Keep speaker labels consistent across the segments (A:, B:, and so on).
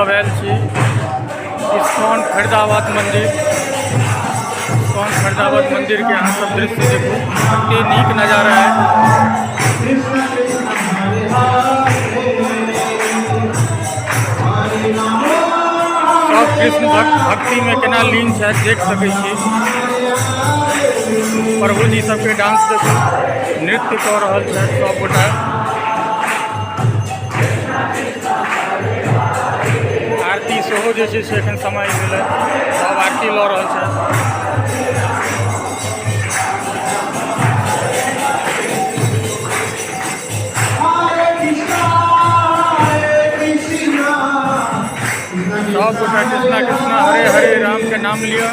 A: सब आयल छी इस्कॉन फरीदाबाद मंदिर। इस्कॉन फरीदाबाद मंदिर के यहाँ सब दृश्य देखो, कते नीक नज़ारा है। सब कृष्ण भक्ति में केना लीन है देख सकै छी। प्रभु जी सबके डांस देखो, नृत्य कऽ रहल है सब गोटा। आरती सेहो जे छै से एखन समय भेलै, सब आरती लऽ रहल छै। सब गोटा कृष्णा कृष्णा हरे हरे राम के नाम लिया,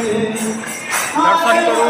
A: दर्शन करू।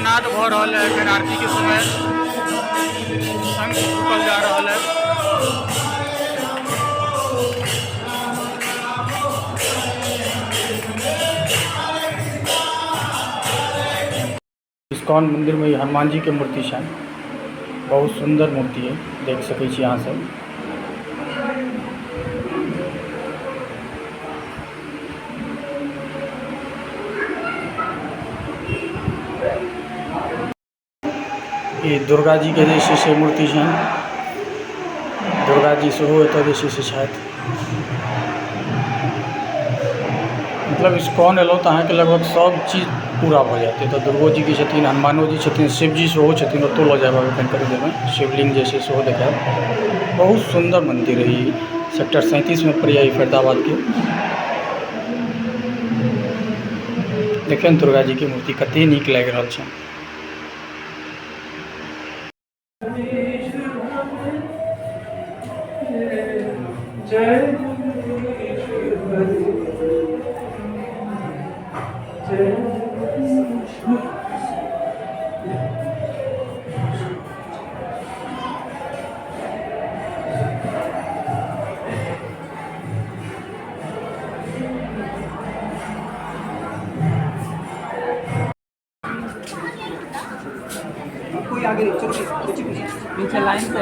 A: नाद भ रहा है, फिर आरती के समय शंख फूकल जा रहा है। इस्कॉन मंदिर में हनुमान जी के मूर्ति है, बहुत सुंदर मूर्ति है, देख सकै छी अहाँ सब। ये दुर्गा जी के जैसे से मूर्ति है, दुर्गा जी सेहो एतऽ जैसे से छथि। मतलब इस्कॉन एलहुँ तऽ अहाँके लगभग सब चीज पूरा भऽ जायत। तो दुर्गो जी के छथिन, हनुमानो जी छथिन, शिव जी सेहो छथिन, ओतौ लऽ जायब एखन कनि देरमे, शिवलिंग जे छै सेहो देखायब। बहुत सुंदर मंदिर है, ई सेक्टर 37 में पड़ैए फरीदाबाद के। देखियौ दुर्गा जी के मूर्ति कते नीक लागि रहल छै।
B: कोई आगे चलो पीछे लाइन से